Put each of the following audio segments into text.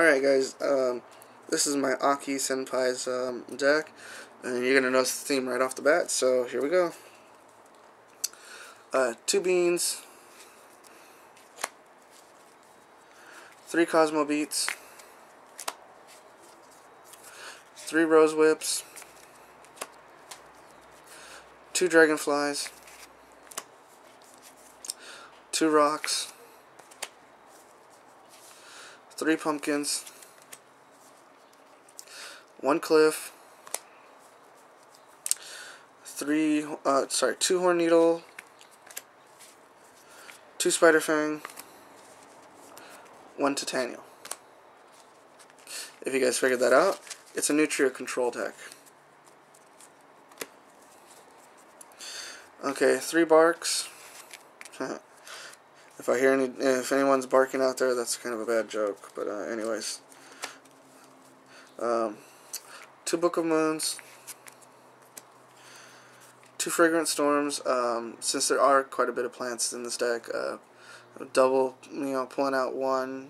Alright guys, this is my Aki-senpai's deck, and you're going to notice the theme right off the bat, so here we go. 2 beans, 3 Cosmo Beats, 3 Rose Whips, 2 Dragonflies, 2 Rocks, 3 Pumpkins, 1 Cliff, 2 Horn Needle, 2 Spider Fang, 1 Titanium. If you guys figured that out, it's a Naturia control deck. Okay, 3 barks. If anyone's barking out there, that's kind of a bad joke. But anyways, 2 Book of Moons, 2 Fragrant Storms. Since there are quite a bit of plants in this deck, double, pulling out 1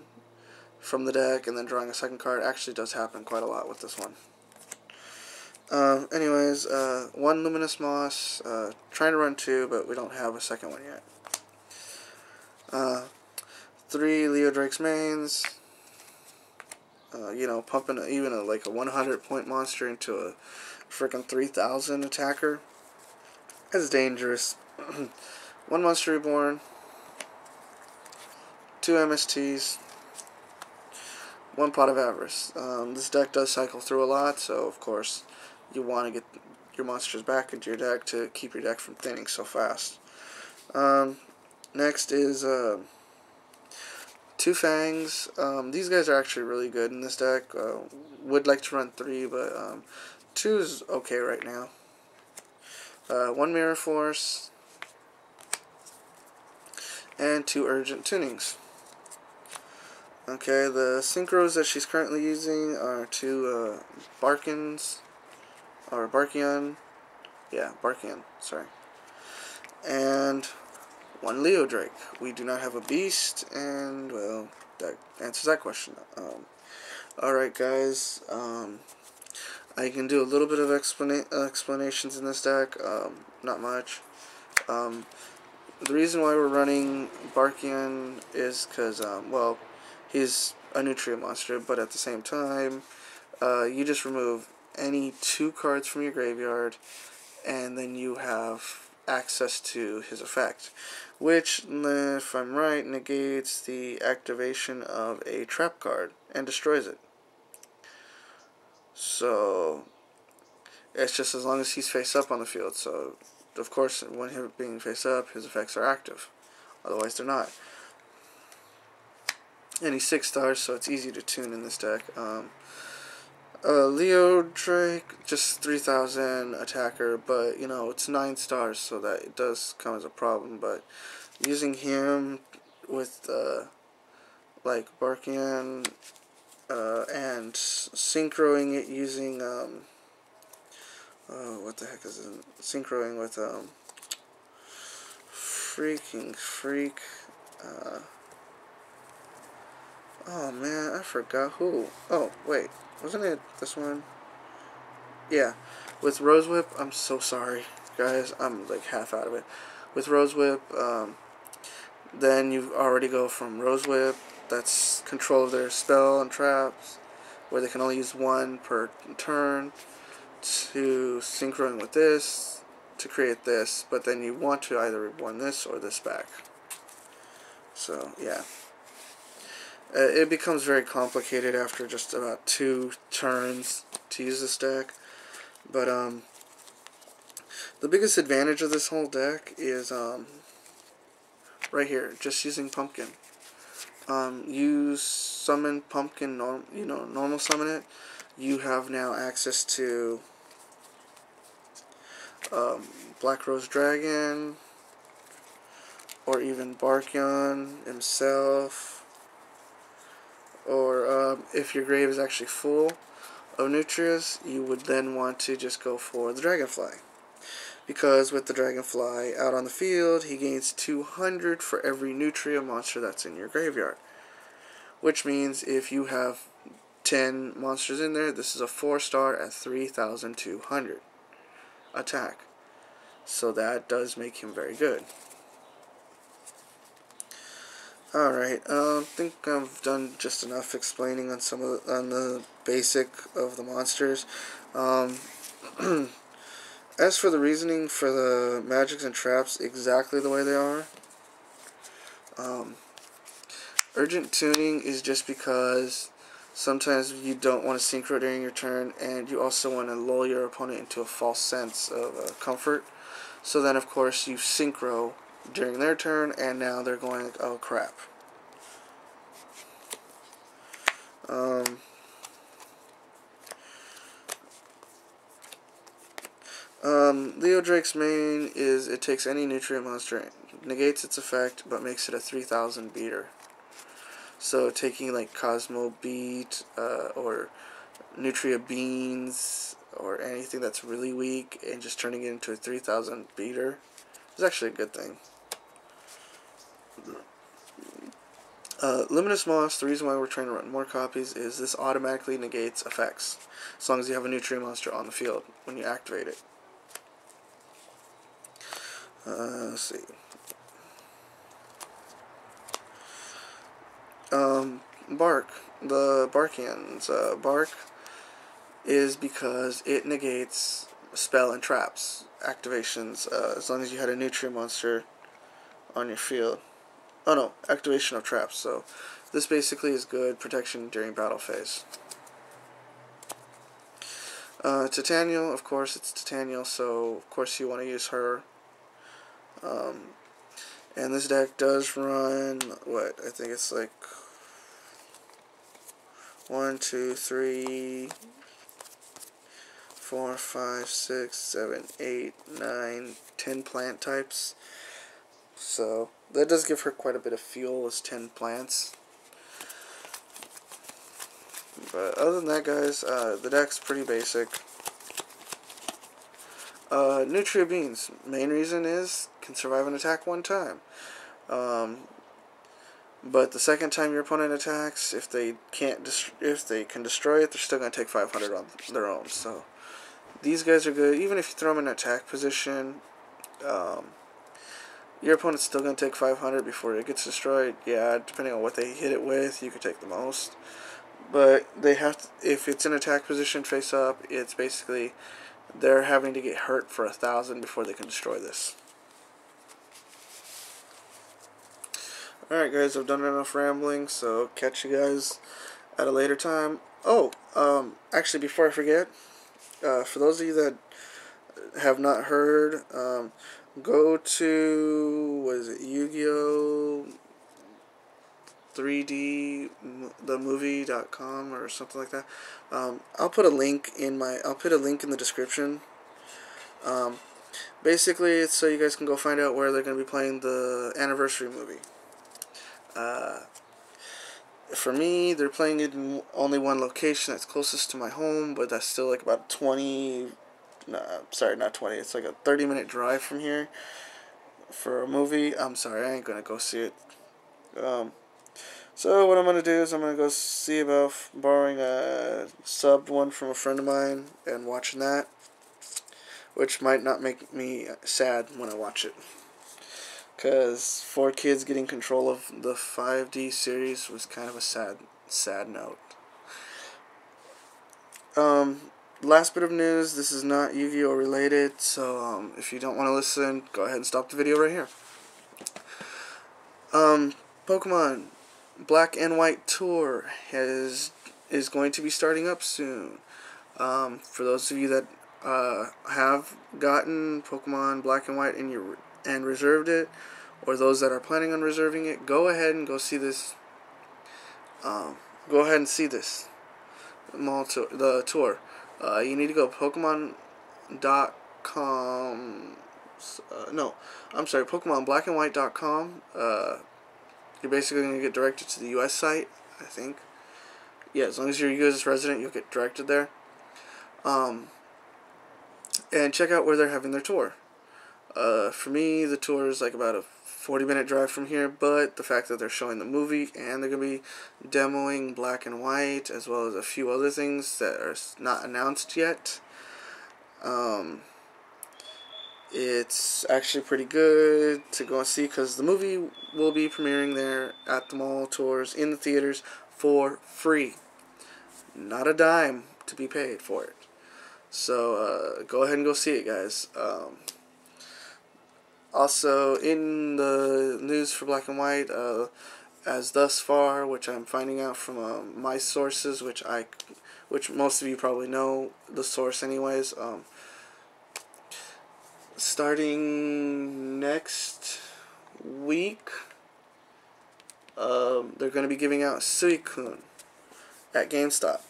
from the deck and then drawing a second card actually does happen quite a lot with this one. Anyways, 1 Luminous Moss, trying to run 2, but we don't have a second one yet. 3 Leo Drake's Mains, pumping even like a 100-point monster into a freaking 3,000 attacker. That's dangerous. 1 Monster Reborn, 2 MSTs, 1 Pot of Avarice. This deck does cycle through a lot, so of course you want to get your monsters back into your deck to keep your deck from thinning so fast. Next is 2 Fangs. These guys are actually really good in this deck. Would like to run 3, but 2 is okay right now. 1 Mirror Force, and 2 Urgent Tunings. Okay, the synchros that she's currently using are 2 Barkian. Yeah, Barkian, sorry. And 1 Leo Drake. We do not have a beast, and, well, that answers that question. Alright, guys, I can do a little bit of explanations in this deck, not much. The reason why we're running Barkian is because, well, he's a Naturia monster, but at the same time, you just remove any 2 cards from your graveyard, and then you have access to his effect, which, if I'm right, negates the activation of a trap card and destroys it. So it's just as long as he's face up on the field. So of course, when him being face up, his effects are active. Otherwise, they're not. And he's 6 stars, so it's easy to tune in this deck. Leo Drake, just 3,000 attacker, but it's 9 stars, so that it does come as a problem. But using him with like Barkian and synchroing it using what the heck is it? Synchroing with oh man, I forgot who. Oh wait, wasn't it this one? Yeah, with Rose Whip. I'm so sorry, guys. I'm like half out of it. With Rose Whip, then you already go from Rose Whip, that's control of their spell and traps, where they can only use 1 per turn, to synchroing with this to create this, but then you want to either reborn this or this back. So yeah, it becomes very complicated after just about 2 turns to use this deck. But the biggest advantage of this whole deck is right here, just using Pumpkin. You summon Pumpkin, normal summon it. You have now access to Black Rose Dragon, or even Barkian himself, or if your grave is actually full of Nutrias, you would then want to just go for the Dragonfly. Because with the Dragonfly out on the field, he gains 200 for every Nutria monster that's in your graveyard. Which means if you have 10 monsters in there. This is a 4-star at 3,200 attack. So that does make him very good. Alright, I think I've done just enough explaining on on the basic of the monsters. As for the reasoning for the magics and traps, exactly the way they are. Urgent tuning is just because sometimes you don't want to synchro during your turn, and you also want to lull your opponent into a false sense of comfort. So then, of course, you synchro during their turn, and now they're going like, oh crap. Leo Drake's main is it takes any Naturia monster, negates its effect, but makes it a 3,000 beater. So taking like Cosmo Beat or Nutria Beans or anything that's really weak and just turning it into a 3,000 beater is actually a good thing. Luminous Moss, the reason why we're trying to run more copies is this automatically negates effects as long as you have a Nutria monster on the field when you activate it. Let's see. Bark. The Barkians. Bark is because it negates spell and traps activations as long as you had a Nutria monster on your field. Oh no, activation of traps. So this basically is good protection during battle phase. Titanial, of course, it's Titanial, so of course you want to use her. And this deck does run, what, I think it's like 1, 2, 3, 4, 5, 6, 7, 8, 9, 10 plant types. So that does give her quite a bit of fuel as 10 plants. But other than that, guys, the deck's pretty basic. Nutria Beans. Main reason is can survive an attack one time. But the second time your opponent attacks, if they can destroy it, they're still gonna take 500 on their own. So these guys are good. Even if you throw them in an attack position, your opponent's still gonna take 500 before it gets destroyed. Yeah, depending on what they hit it with, you could take the most. But they have to, if it's in attack position face up, it's basically they're having to get hurt for 1,000 before they can destroy this. Alright guys, I've done enough rambling, so catch you guys at a later time. Oh, actually before I forget, for those of you that have not heard, go to, what is it, Yu-Gi-Oh! 3D the movie.com or something like that. I'll put a link in the description. Basically it's so you guys can go find out where they're going to be playing the anniversary movie. For me, they're playing it in only one location that's closest to my home, but that's still like about 20, sorry, not 20, it's like a 30-minute drive from here for a movie. I'm sorry, I ain't gonna go see it. So what I'm going to do is I'm going to go see about borrowing a subbed one from a friend of mine and watching that, which might not make me sad when I watch it. Because 4 kids getting control of the 5D series was kind of a sad note. Last bit of news, this is not Yu-Gi-Oh! Related, so if you don't want to listen, go ahead and stop the video right here. Pokemon Black and White Tour is going to be starting up soon. For those of you that have gotten Pokemon Black and White and reserved it, or those that are planning on reserving it, go ahead and go see this. Go ahead and see this the tour. You need to go Pokemon.com. No, I'm sorry, PokemonBlackandWhite.com. You're basically going to get directed to the U.S. site, I think. Yeah, as long as you're a U.S. resident, you'll get directed there. And check out where they're having their tour. For me, the tour is like about a 40-minute drive from here, but the fact that they're showing the movie and they're going to be demoing Black and White, as well as a few other things that are not announced yet, it's actually pretty good to go and see, because the movie will be premiering there at the mall tours in the theaters for free. Not a dime to be paid for it. So go ahead and go see it, guys. Also, in the news for Black and White, as thus far, which I'm finding out from my sources, which most of you probably know the source anyways, starting next week, they're going to be giving out Suicune at GameStop,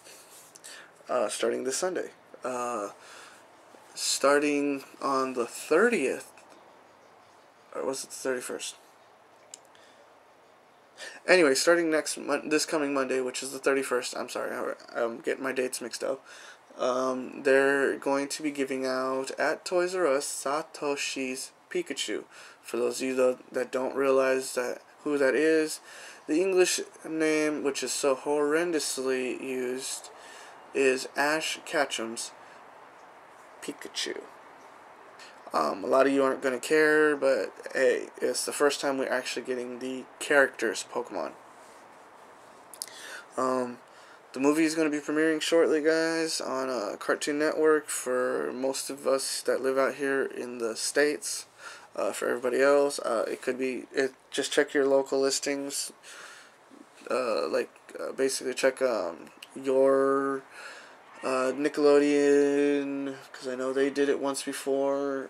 starting this Sunday. Starting on the 30th, or was it the 31st? Anyway, starting this coming Monday, which is the 31st, I'm sorry, I'm getting my dates mixed up. They're going to be giving out at Toys R Us Satoshi's Pikachu. For those of you that don't realize who that is, the English name, which is so horrendously used, is Ash Ketchum's Pikachu. A lot of you aren't going to care, but hey, it's the first time we're actually getting the characters Pokemon. The movie is going to be premiering shortly, guys, on Cartoon Network for most of us that live out here in the States. For everybody else, just check your local listings. Basically check your Nickelodeon, because I know they did it once before.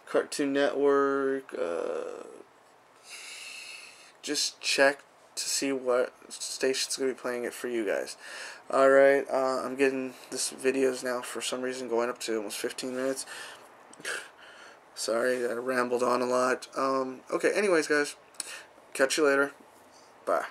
Cartoon Network. Just check to see what station's going to be playing it for you guys. Alright, I'm getting this videos now for some reason going up to almost 15 minutes. Sorry, I rambled on a lot. Okay, anyways, guys, catch you later. Bye.